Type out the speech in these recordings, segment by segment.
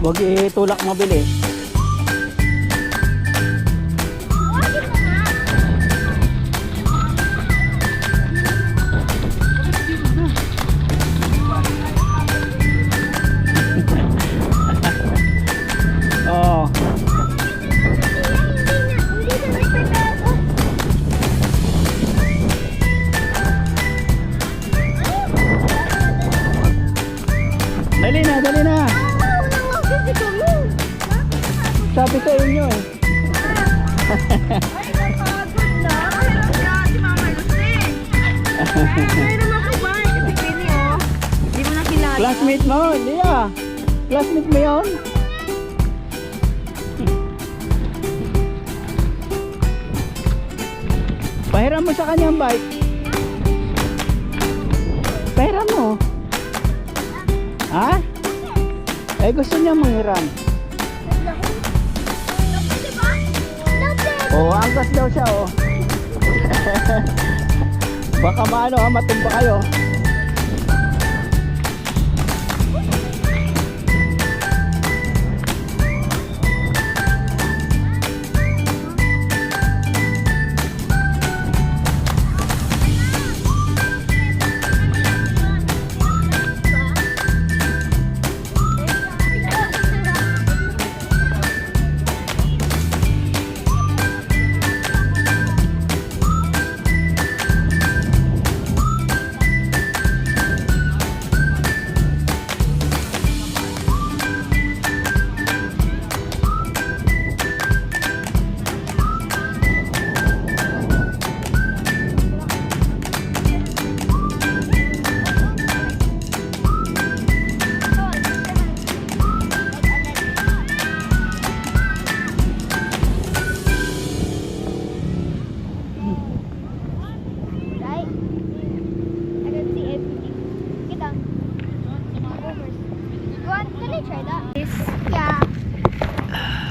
Huwag itulak mabili. Oh. Dali na, dali na. Sabi sa inyo eh. Ay, nakagod na. Hirap na si Mama Lucy. Mayroon ako ba? Si Penny, oh. Di mo nakilala. Classmate mo, hindi ah. Classmate mo yun. Pahiram mo sa kanyang bike. Pahiram mo. Ha? Eh gusto niya manghiram. Oh, angkas daw siya oh. Baka maano ha, matumba kayo.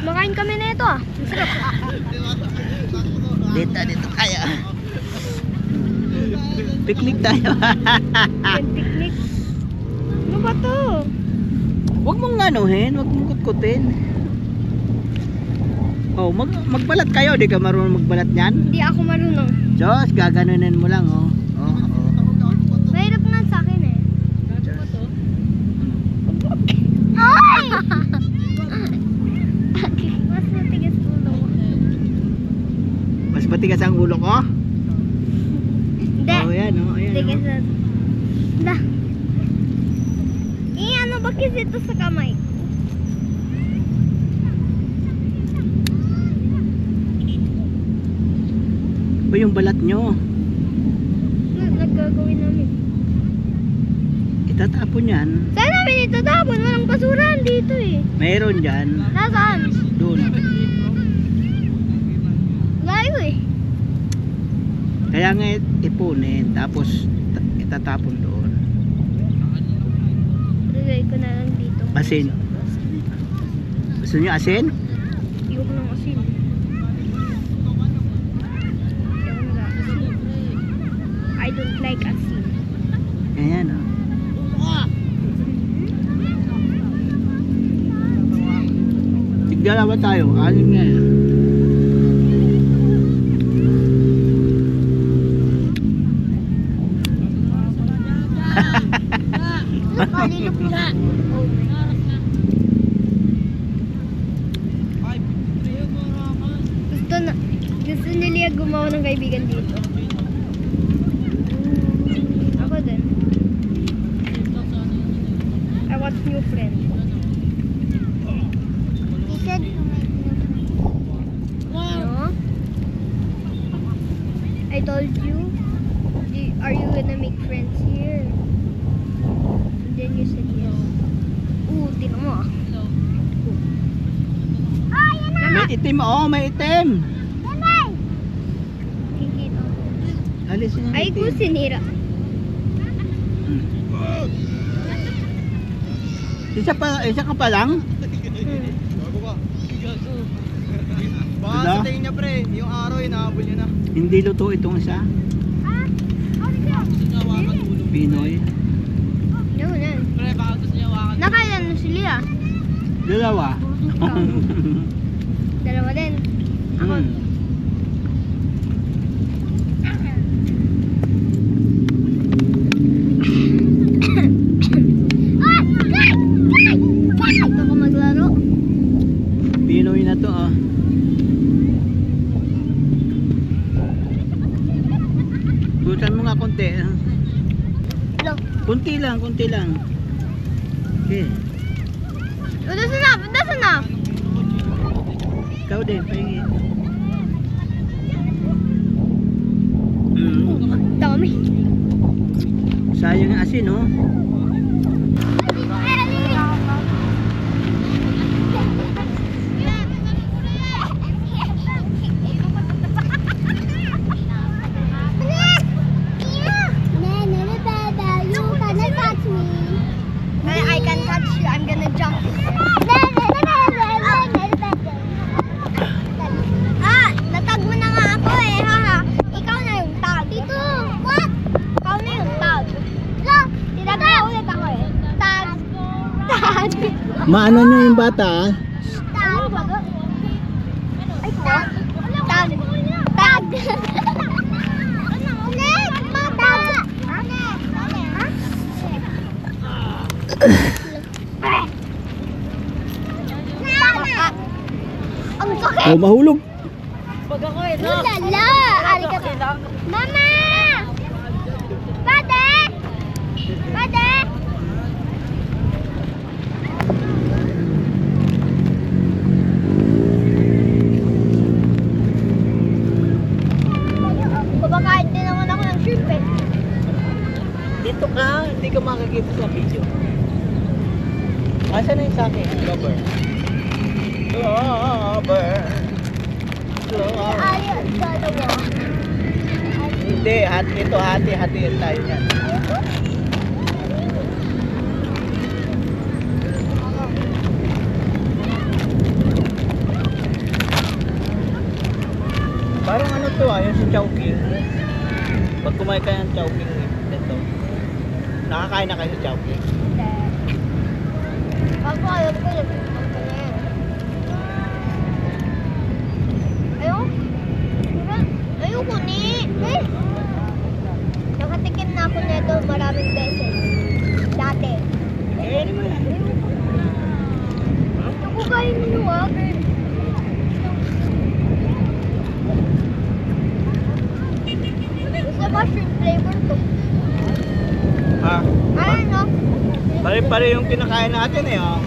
Makain kami na ito ah. Masarap. Dito tayo. Picnic tayo. Picnic. Ano ba to? Huwag mong anuhin, huwag mong kutkutin. Oh, magbalat kayo, di ka marunong magbalat niyan? Hindi ako marunong. Diyos, gaganunin mo lang oh. Oh. Mahirap nga sa akin eh. Ay! Mas matigas ulo ko. Mas matigas ang ulo ko? Hindi. Oh, yan oh, ayan. Tigas Oh. na. Ano ba kasi ito sa kamay? O yung balat nyo, Naggagawin namin. itatapon yan. Saan namin itatapon? Walang basurahan dito eh. Mayroon dyan. Nasaan? Doon. Layo eh. Kaya nga ipunin, tapos itatapon doon. Lagay ko na lang dito. Asin. Gusto nyo asin? Ayoko ng asin. I don't like asin. Ayan oh. Tigdala ba tayo? Anim nga yan. Kalilok na. Gusto ni Lia gumawa ng kaibigan dito. Ako din. I want new friend. He said to make new friend. No? I told you. Are you gonna make friends here? And then you said yes. Tinan mo ah. Yan na! May itim oh, may itim. Kikita. Alisin yung Ay, itim. ko sinira. Isa ka pa lang? Baka sa tingin niya pre, yung araw inaabol niya na. Hindi luto itong isa. Pinoy. No, no. Pre, baka gusto niya wakan. Nakailan na sila. Dalawa. Ikaw. Dalawa din. Ako. Hmm. Gusto ko maglaro. Pinoy na to ah. Busan mo nga konti. Lo. Kunti lang, kunti lang. Okay. That's enough. That's enough. Ikaw din, pahingi. Dami. Sayang ang asin, no? I can touch you. I'm gonna jump. Natag mo na nga ako eh, haha. Ikaw na yung tag. Dito. What? Ikaw na yung tag. Lo, tinag na ulit ako eh. Tag. Tag. Maano nyo yung bata, ah? Tag. Ay, ko? Tag. Tag. Ulit, mata. Ang sakit. Oh, mahulog. Lala! Arigato. Mama! Pade! Pade! Babakain din naman ako ng shrimp eh. Dito ka, hindi ka makakita sa video. Asa na yung sa'kin? Rubber. Rubber. Ayaw, dalawa. Hindi, ito hati tayo yan. Parang ano to ah, yung si Chowking. Pag kumain ka ng Chowking ito. Nakakain na kayo sa Chowking? Ako alam ko yun. Ayoko ni. Nakatikim na ako nito maraming beses. Dati. Eh, ano mo yan? Ako kain nyo ah. Gusto mushroom flavor to. Ah, Ano? pare-pare yung kinakain natin eh oh.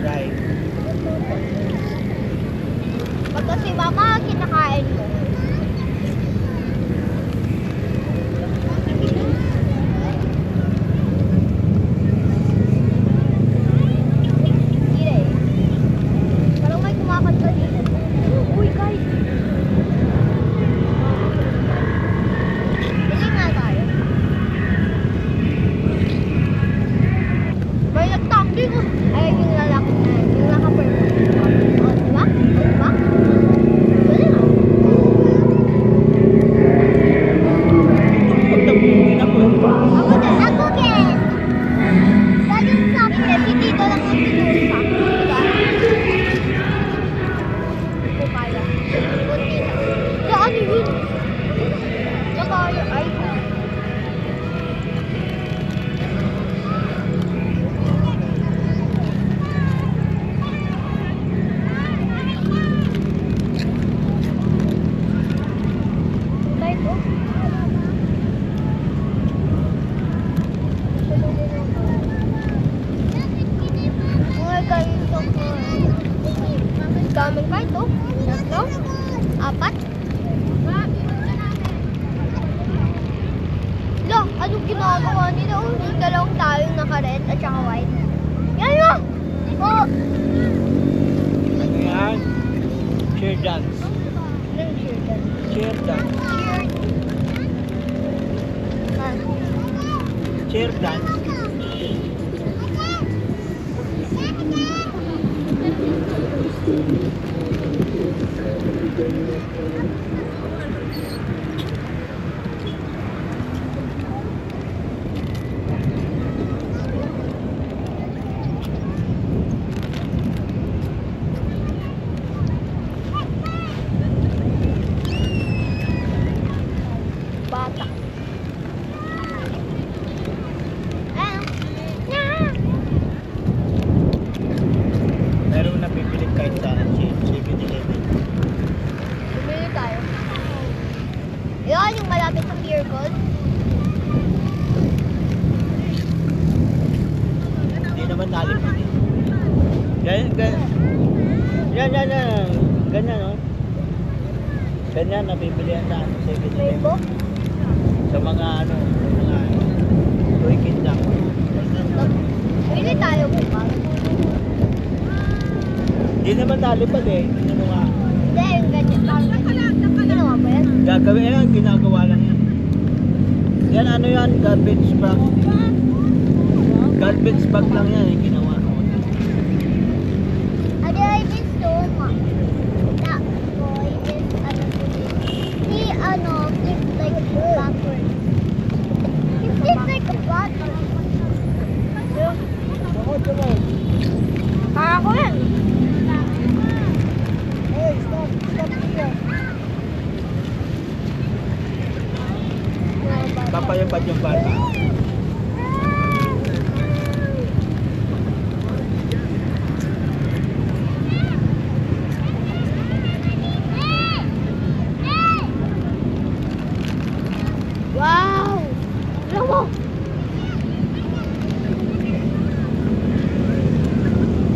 Right. Pagka si mama kinakain mo. Hindi eh. Parang may kumakanta dito. Uy guys! Bili nga tayo. May nagtambling ko. Ay, yung lalaki na yun. Yung naka-purple. O, diba? O, diba? Bili nga. Ako din. Ako din. Dahil yung sabi niya, si Tito lang ang tinuro sa akin. Diba? Hindi ko kaya. Kunti lang. Sa ano yun? Saka yung iPhone. Bye po. Mga ganito po. Daming kahit oh. Tatlo. Apat. Lo, anong ginagawa nila? Oh, yung dalawang tayong naka-red at saka white. Yan yun! Oh! Ano yan? Cheer dance. Anong cheer dance? Cheer dance. Cheer. Cheer dance. Bata. Ah. Meron na bibili kahit saan, 7-Eleven. Bumili tayo. Yun, yung malapit sa Pure Gold. Hindi naman nalipad eh. Ganyan. Ganyan, oh. Ganyan, nabibili yan sa 7-Eleven. Rainbow. Sa mga toy kid lang. Bumili tayo bukas. Hindi naman nalipad eh. Ano nga. Hindi, yung ganyan. Ginawa ba yan? Gagawin yan, ginagawa lang yan. Yan ano yan, garbage bag. Garbage bag lang yan, eh, ginawa ko. Adi, I just stole ma. That boy is he flips like backwards. He flips like a button. Ako, diba? Kaya ko yan. Hey, stop here. Papayapad yung bata. Wow! Alam mo!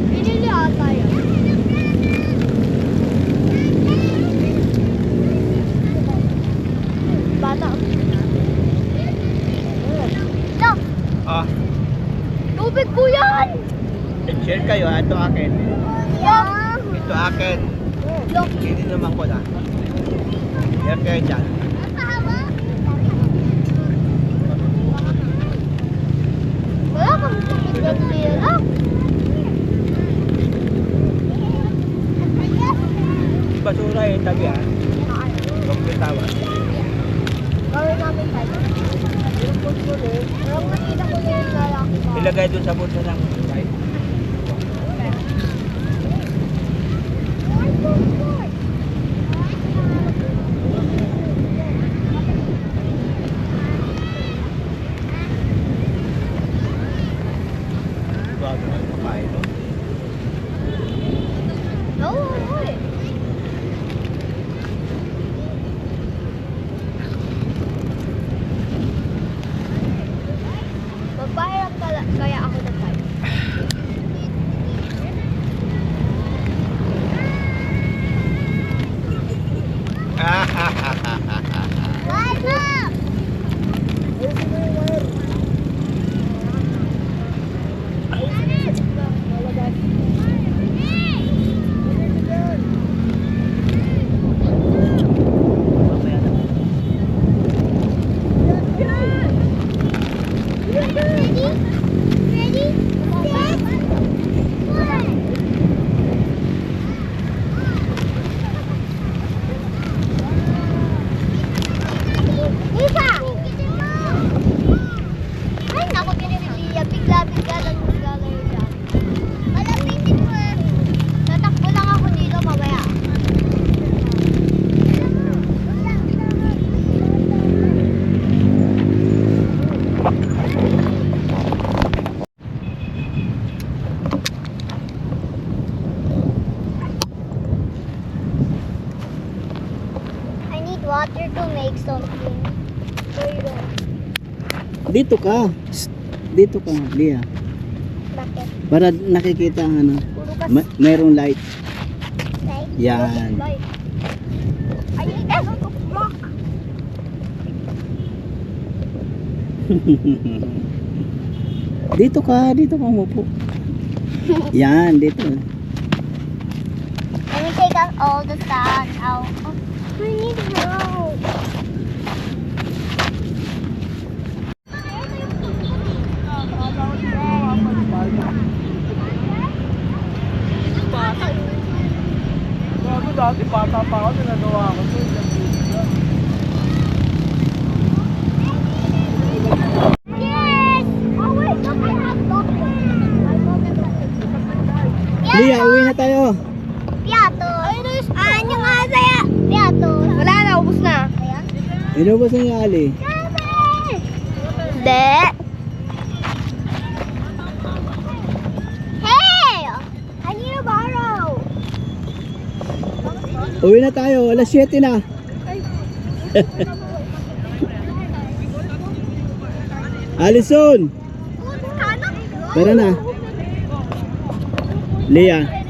Binili ata yan. Bata. No! Ah, Tubig po yan! share kayo ha, ito akin. Yeah! Ito akin. Look! Hindi naman ko na. Share kayo dyan. Wala kang tubig na tira. Basura eh, tabi ha. Huwag bitawan. Gawin namin tayo. Parang nakita ko na yung lalaki ko. Ilagay dun sa bulsa lang. Right? Bago na yung pakain, no? No, eh. Magpahiram kaya ako ng tayo. What's up? Mamaya na. Ready? Isa! Ay, naku, pinipiliya. Bigla-bigla lang yung gallery dyan. Malapitin mo eh. Tatakbo lang ako dito mamaya. I need water to make something. Where you going? Dito ka. Shh. Dito ka, Lia. Bakit? Para nakikita ang ano. Puro ka Mayroong light. light. Yan. Light. I need a lot of rock. Dito ka umupo. Yan, dito. Let me take out all the sand out. Oh, I need help. Bago dati, bata pa ako, nagawa ko to. Yes! Oh wait, look, I have Lia, uwi na tayo. Piatos. Ano nga saya? Piatos. Wala na, ubos na. Inubos na yung Ali. De. Hey! I need to borrow. Uwi na tayo, alas 7 na. Alison, tara na. Lia.